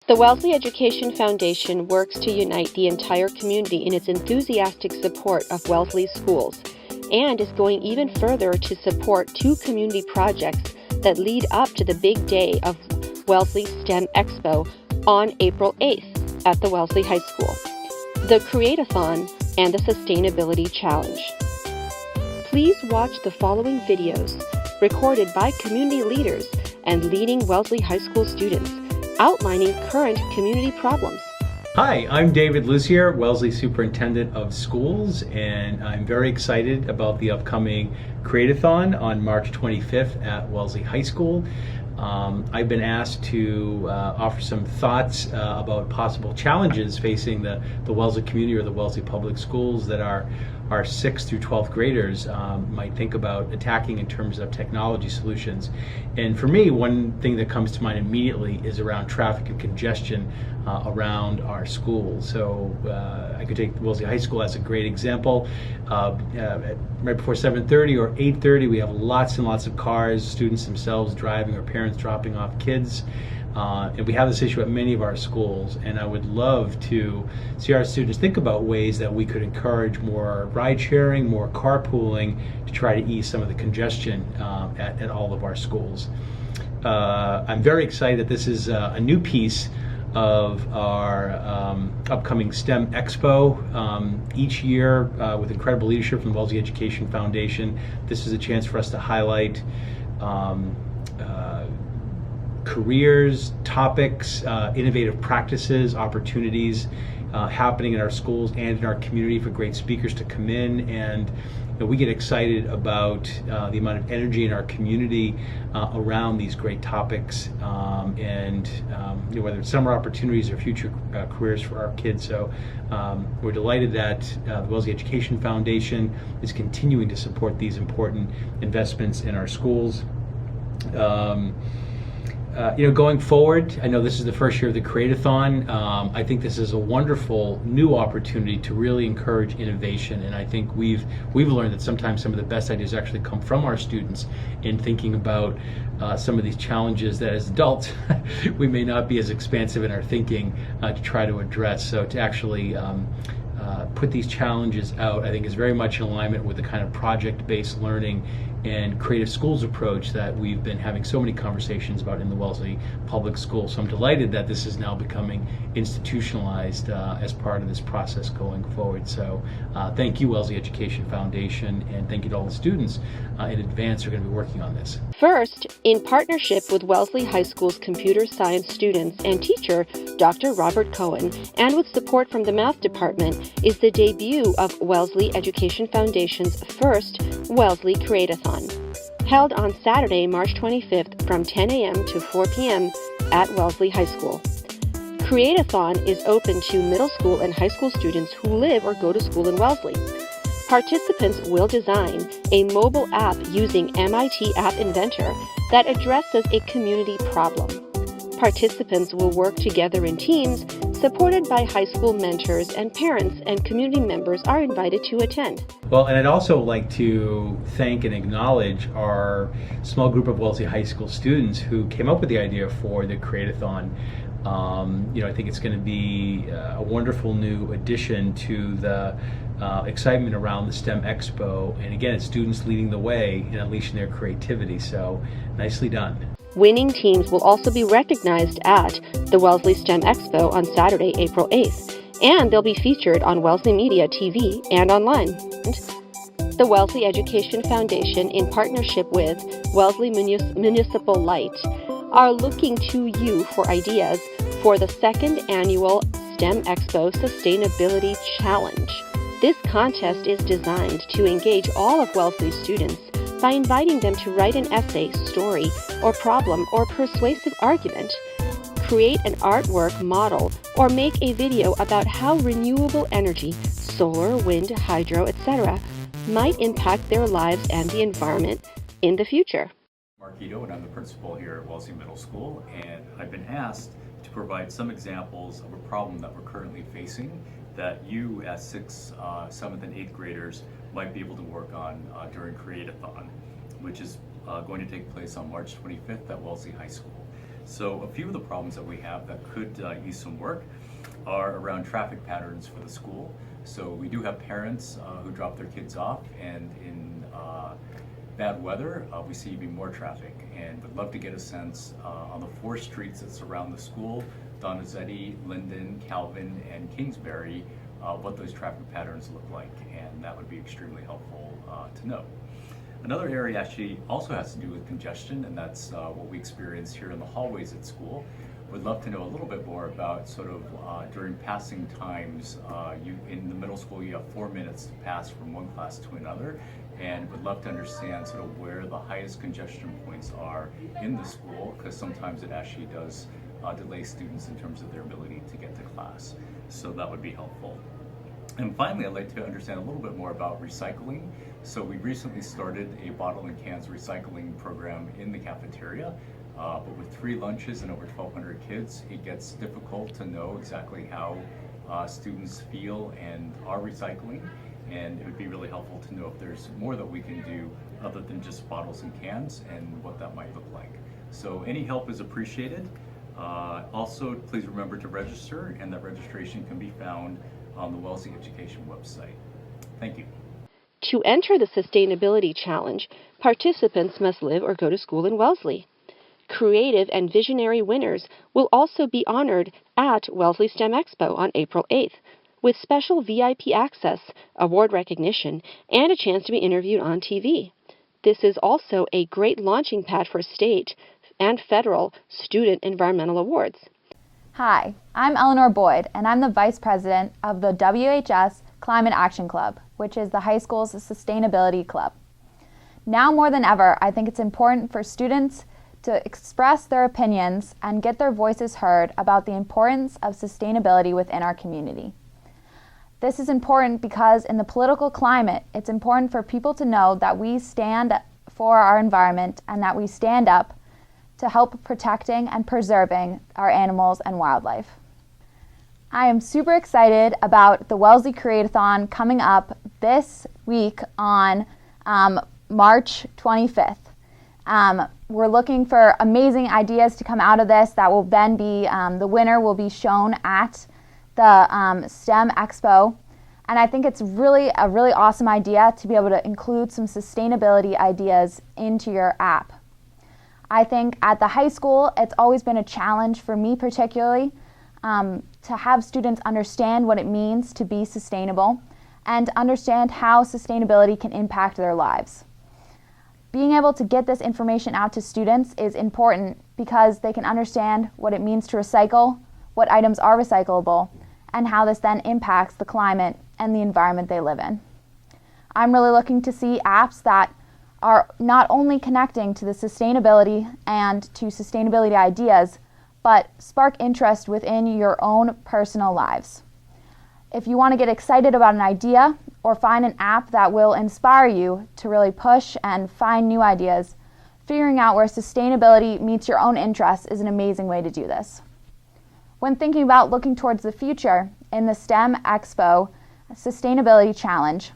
The Wellesley Education Foundation works to unite the entire community in its enthusiastic support of Wellesley schools, and is going even further to support 2 community projects that lead up to the big day of Wellesley STEM Expo on April 8th at the Wellesley High School, the CreateAthon and the Sustainability Challenge. Please watch the following videos recorded by community leaders and leading Wellesley High School students outlining current community problems. Hi, I'm David Luzier, Wellesley Superintendent of Schools, and I'm very excited about the upcoming CreateAthon on March 25th at Wellesley High School. I've been asked to offer some thoughts about possible challenges facing the Wellesley community or the Wellesley Public Schools that our 6th through 12th graders might think about attacking in terms of technology solutions. And for me, one thing that comes to mind immediately is around traffic and congestion around our schools. So I could take Wellesley High School as a great example. Right before 7:30 or 8:30, we have lots and lots of cars, students themselves driving or parents dropping off kids. And we have this issue at many of our schools, and I would love to see our students think about ways that we could encourage more ride sharing, more carpooling to try to ease some of the congestion at all of our schools. I'm very excited that this is a new piece of our upcoming STEM Expo. Each year, with incredible leadership from the Wellesley Education Foundation, this is a chance for us to highlight careers, topics, innovative practices, opportunities happening in our schools and in our community for great speakers to come in. And we get excited about the amount of energy in our community around these great topics, and whether it's summer opportunities or future careers for our kids. So we're delighted that the Wellesley Education Foundation is continuing to support these important investments in our schools. Going forward, I know this is the first year of the CreateAthon. I think this is a wonderful new opportunity to really encourage innovation, and I think we've learned that sometimes some of the best ideas actually come from our students in thinking about some of these challenges that as adults we may not be as expansive in our thinking to try to address. So to actually put these challenges out, I think is very much in alignment with the kind of project-based learning and creative schools approach that we've been having so many conversations about in the Wellesley Public Schools. So I'm delighted that this is now becoming institutionalized as part of this process going forward. So thank you, Wellesley Education Foundation, and thank you to all the students in advance who are going to be working on this. First, in partnership with Wellesley High School's computer science students and teacher, Dr. Robert Cohen, and with support from the Math Department, is the debut of Wellesley Education Foundation's first Wellesley CreateAthon, held on Saturday, March 25th from 10 a.m. to 4 p.m. at Wellesley High School. CreateAthon is open to middle school and high school students who live or go to school in Wellesley. Participants will design a mobile app using MIT App Inventor that addresses a community problem. Participants will work together in teams, supported by high school mentors, and parents and community members are invited to attend. Well, and I'd also like to thank and acknowledge our small group of Wellesley High School students who came up with the idea for the CreateAthon. I think it's going to be a wonderful new addition to the excitement around the STEM Expo. And again, it's students leading the way and unleashing their creativity. So nicely done. Winning teams will also be recognized at the Wellesley STEM Expo on Saturday, April 8th, and they'll be featured on Wellesley Media TV and online. The Wellesley Education Foundation, in partnership with Wellesley Municipal Light, are looking to you for ideas for the 2nd annual STEM Expo Sustainability Challenge. This contest is designed to engage all of Wellesley students by inviting them to write an essay, story, or problem, or persuasive argument, create an artwork, model, or make a video about how renewable energy, solar, wind, hydro, etc., might impact their lives and the environment in the future. Marquito, and I'm the principal here at Wellesley Middle School, and I've been asked to provide some examples of a problem that we're currently facing that you as 6th, 7th, and 8th graders might be able to work on during CreateAthon, which is going to take place on March 25th at Wellesley High School. So a few of the problems that we have that could use some work are around traffic patterns for the school. So we do have parents who drop their kids off, and in bad weather, we see even more traffic, and would love to get a sense on the 4 streets that surround the school, Donizetti, Linden, Calvin, and Kingsbury, what those traffic patterns look like, and that would be extremely helpful to know. Another area actually also has to do with congestion, and that's what we experience here in the hallways at school. Would love to know a little bit more about sort of during passing times. In the middle school, you have 4 minutes to pass from one class to another, and would love to understand sort of where the highest congestion points are in the school, because sometimes it actually does delay students in terms of their ability to get to class. So that would be helpful. And finally, I'd like to understand a little bit more about recycling. So we recently started a bottle and cans recycling program in the cafeteria, but with 3 lunches and over 1,200 kids, it gets difficult to know exactly how students feel and are recycling. And it would be really helpful to know if there's more that we can do other than just bottles and cans, and what that might look like. So any help is appreciated. Also, please remember to register, and that registration can be found on the Wellesley Education website. Thank you. To enter the Sustainability Challenge, participants must live or go to school in Wellesley. Creative and visionary winners will also be honored at Wellesley STEM Expo on April 8th, with special VIP access, award recognition, and a chance to be interviewed on TV. This is also a great launching pad for state and federal student environmental awards. Hi, I'm Eleanor Boyd, and I'm the Vice President of the WHS Climate Action Club, which is the high school's sustainability club. Now more than ever, I think it's important for students to express their opinions and get their voices heard about the importance of sustainability within our community. This is important because in the political climate, it's important for people to know that we stand for our environment and that we stand up to help protecting and preserving our animals and wildlife. I am super excited about the Wellesley CreateAthon coming up this week on March 25th. We're looking for amazing ideas to come out of this that will then be, the winner will be shown at the STEM Expo. And I think it's really a really awesome idea to be able to include some sustainability ideas into your app. I think at the high school, it's always been a challenge for me particularly to have students understand what it means to be sustainable and understand how sustainability can impact their lives. Being able to get this information out to students is important because they can understand what it means to recycle, what items are recyclable, and how this then impacts the climate and the environment they live in. I'm really looking to see apps that are not only connecting to the sustainability and to sustainability ideas, but spark interest within your own personal lives. If you want to get excited about an idea or find an app that will inspire you to really push and find new ideas, figuring out where sustainability meets your own interests is an amazing way to do this. When thinking about looking towards the future in the STEM Expo Sustainability Challenge,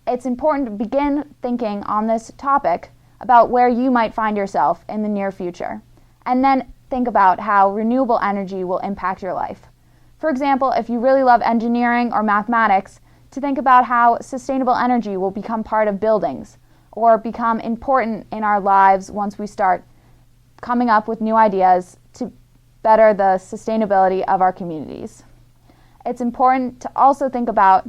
it's important to begin thinking on this topic about where you might find yourself in the near future, and then think about how renewable energy will impact your life. For example, if you really love engineering or mathematics, to think about how sustainable energy will become part of buildings or become important in our lives once we start coming up with new ideas to better the sustainability of our communities. It's important to also think about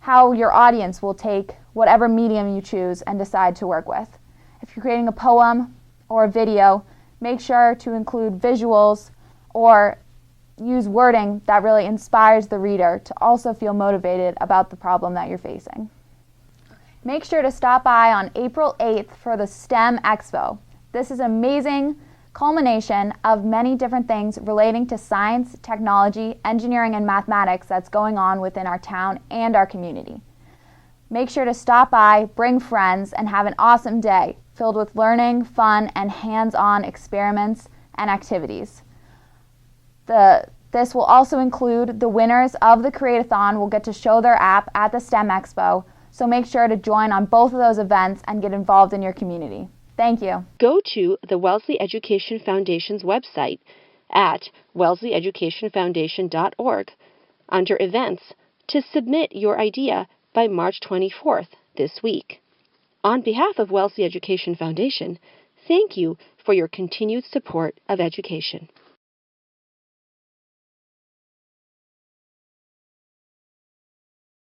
how your audience will take whatever medium you choose and decide to work with. If you're creating a poem or a video, make sure to include visuals or use wording that really inspires the reader to also feel motivated about the problem that you're facing. Make sure to stop by on April 8th for the STEM Expo. This is an amazing culmination of many different things relating to science, technology, engineering, and mathematics that's going on within our town and our community. Make sure to stop by, bring friends, and have an awesome day filled with learning, fun, and hands-on experiments and activities. This will also include the winners of the CreateAthon will get to show their app at the STEM Expo, so make sure to join on both of those events and get involved in your community. Thank you. Go to the Wellesley Education Foundation's website at welleslyeducationfoundation.org under Events to submit your idea by March 24th this week. On behalf of Wellesley Education Foundation, thank you for your continued support of education.